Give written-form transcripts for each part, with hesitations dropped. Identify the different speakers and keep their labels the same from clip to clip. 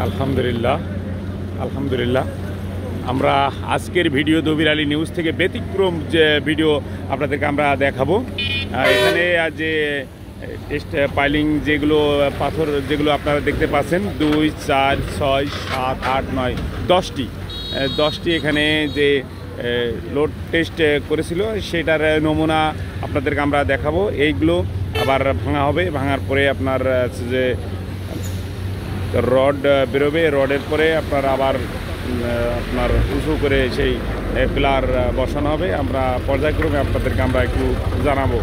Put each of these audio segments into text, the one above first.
Speaker 1: আলহামদুলিল্লাহ আলহামদুলিল্লাহ আমরা আজকের ভিডিও দবির আলী নিউজ থেকে ব্যতিক্রম যে ভিডিও আপনাদেরকে আমরা দেখাবো। এখানে যে পাইলিং যেগুলো পাথর যেগুলো আপনারা দেখতে পাচ্ছেন 2, 4, 6, 7, 8, 9, 10টি এখানে যে লোড টেস্ট করেছিল সেটার নমুনা আপনাদেরকে আমরা দেখাবো। এইগুলো আবার ভাঙা হবে, ভাঙার পরে আপনার যে রড বেরোবে, রডের পরে আপনার আবার আপনার উঁচু করে সেই পিলার বসানো হবে। আমরা পর্যায়ক্রমে আপনাদেরকে আমরা একটু জানাবো।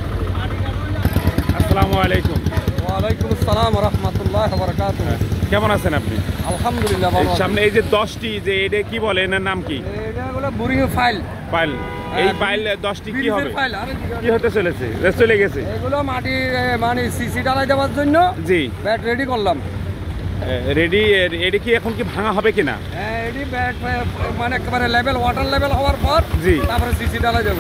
Speaker 1: আসসালামু আলাইকুম।
Speaker 2: ওয়ালাইকুম আসসালাম ওয়া রাহমাতুল্লাহি ওয়া বারাকাতুহু।
Speaker 1: কেমন আছেন আপনি?
Speaker 2: আলহামদুলিল্লাহ ভালো।
Speaker 1: সামনে এই যে 10টি যে এটা কি বলে, এর নাম কি?
Speaker 2: এটা হলো বোরিং ফাইল।
Speaker 1: এই ফাইল 10টি কি হবে, কি হতে চলেছে? চলে গেছে
Speaker 2: এগুলো মাটি মানে সিসি ঢালাই দেওয়ার জন্য
Speaker 1: জি
Speaker 2: ব্যাট রেডি করলাম।
Speaker 1: রেডি। এটা কি এখন কি ভাঙা হবে কিনা?
Speaker 2: এডি ব্যাট মানে একেবারে লেভেল ওয়াটার লেভেল হওয়ার পর
Speaker 1: জি
Speaker 2: তারপরে সিসি ঢালাই দেব।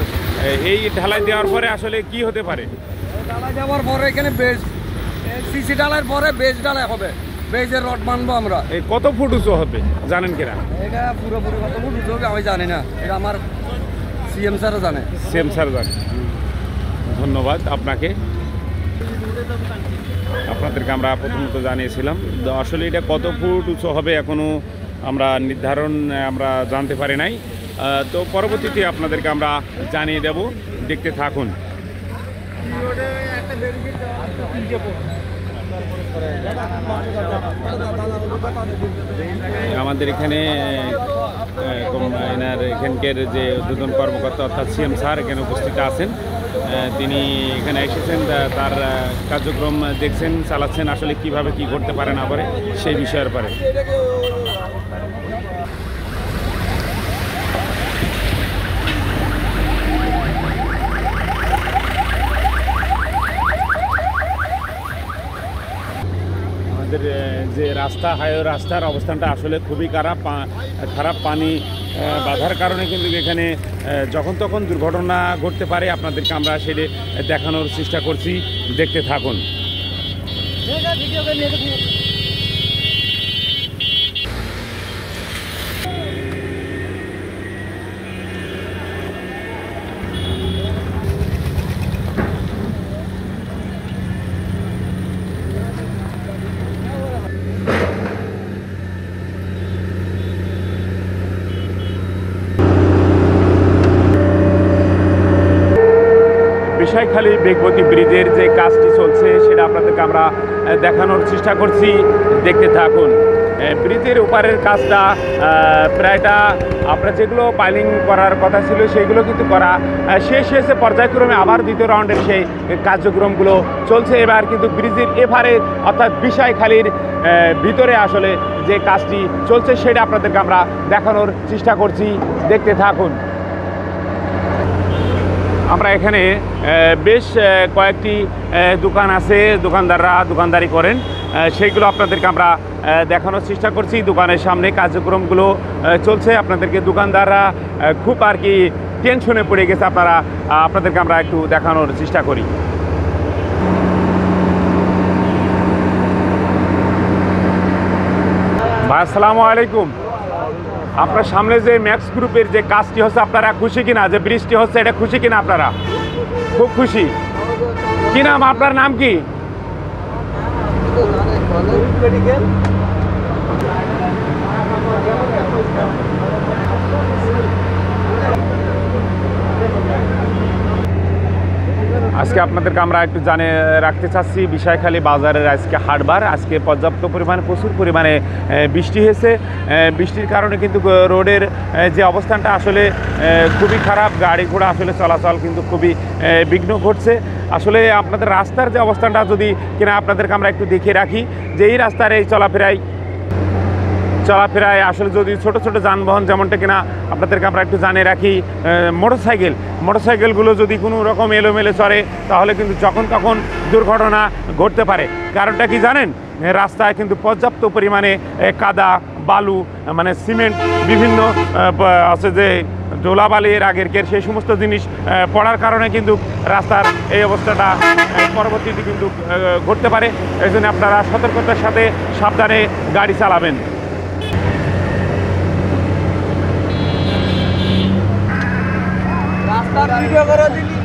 Speaker 1: এই ঢালাই দেওয়ার পরে আসলে কি হতে পারে?
Speaker 2: ঢালাই দেওয়ার পরে এখানে বেস, সিসি ঢালাইয়ের পরে বেস ঢালাই হবে। বেসের রড মানবো আমরা।
Speaker 1: এই কত ফুট উঁচু হবে জানেন কিনা?
Speaker 2: এটা পুরোপুরি কত ফুট উঁচু হবে আমি জানি না, এটা আমার সিএম স্যারও জানে।
Speaker 1: সিএম স্যার জানে। ধন্যবাদ আপনাকে। আপনাদেরকে আমরা প্রথমত জানিয়েছিলাম, আসলে এটা কত ফুট উঁচু হবে এখনও আমরা নির্ধারণ আমরা জানতে পারি নাই। তো পরবর্তীতে আপনাদেরকে আমরা জানিয়ে দেব, দেখতে থাকুন। আমাদের এখানে এখানকার যে দুজন কর্মকর্তা অর্থাৎ সিএম স্যার এখানে উপস্থিত আছেন। তিনি এখানে এসেছেন, তার কার্যক্রম দেখছেন, চালাচ্ছেন, আসলে কিভাবে কি করতে পারে না পারে সেই বিষয়ের পরে। আমাদের যে রাস্তা রাস্তার অবস্থানটা আসলে খুবই খারাপ। পানি বাধার কারণে কিন্তু এখানে যখন তখন দুর্ঘটনা ঘটতে পারে। আপনাদেরকে আমরা সেটা দেখানোর চেষ্টা করছি, দেখতে থাকুন। বিষয়খালী বেগবতী ব্রিজের যে কাজটি চলছে সেটা আপনাদেরকে আমরা দেখানোর চেষ্টা করছি, দেখতে থাকুন। ব্রিজের ওপারের কাজটা প্রায়টা আপনার যেগুলো পাইলিং করার কথা ছিল সেগুলো কিন্তু করা শেষ হয়েছে। পর্যায়ক্রমে আবার দ্বিতীয় রাউন্ডের সেই কার্যক্রমগুলো চলছে। এবার কিন্তু ব্রিজের এপারে অর্থাৎ বিষয়খালীর ভিতরে আসলে যে কাজটি চলছে সেটা আপনাদেরকে আমরা দেখানোর চেষ্টা করছি, দেখতে থাকুন। আমরা এখানে বেশ কয়েকটি দোকান আছে, দোকানদাররা দোকানদারি করেন, সেইগুলো আপনাদেরকে আমরা দেখানোর চেষ্টা করছি। দোকানের সামনে কার্যক্রমগুলো চলছে। আপনাদেরকে দোকানদাররা খুব আর কি টেনশনে পড়ে গেছে, আপনাদেরকে আমরা একটু দেখানোর চেষ্টা করি। ভাই আসসালামু আলাইকুম। আপনার সামনে যে ম্যাক্স গ্রুপের যে কাজটি হচ্ছে আপনারা খুশি কিনা? যে ব্রিজটি হচ্ছে এটা খুশি কিনা? আপনারা খুব খুশি। কি নাম আপনার? নাম কি? আজকে আপনাদেরকে আমরা একটু জানিয়ে রাখতে চাচ্ছি, বিষয়খালী বাজারের আজকে হাটবার। আজকে পর্যাপ্ত পরিমাণে প্রচুর পরিমাণে বৃষ্টি হয়েছে। বৃষ্টির কারণে কিন্তু রোডের যে অবস্থানটা আসলে খুবই খারাপ। গাড়ি ঘোড়া আসলে চলাচল কিন্তু খুবই বিঘ্ন ঘটছে। আসলে আপনাদের রাস্তার যে অবস্থানটা যদি কিনা আপনাদেরকে আমরা একটু দেখিয়ে রাখি, যে এই রাস্তার এই চলাফেরায় আসলে যদি ছোট ছোট যানবাহন যেমনটা কিনা আপনাদেরকে আমরা একটু জানিয়ে রাখি, মোটরসাইকেলগুলো যদি কোনো রকম এলোমেলো চড়ে তাহলে কিন্তু যখন তখন দুর্ঘটনা ঘটতে পারে। কারণটা কি জানেন? রাস্তায় কিন্তু পর্যাপ্ত পরিমাণে কাদা, বালু, মানে সিমেন্ট, বিভিন্ন আছে যে ধুলাবালি এর আগের সেই সমস্ত জিনিস পড়ার কারণে কিন্তু রাস্তার এই অবস্থাটা পরবর্তীতে কিন্তু ঘটতে পারে। এই জন্য আপনারা সতর্কতার সাথে সাবধানে গাড়ি চালাবেন।
Speaker 2: তার ভিডিও করে দিলি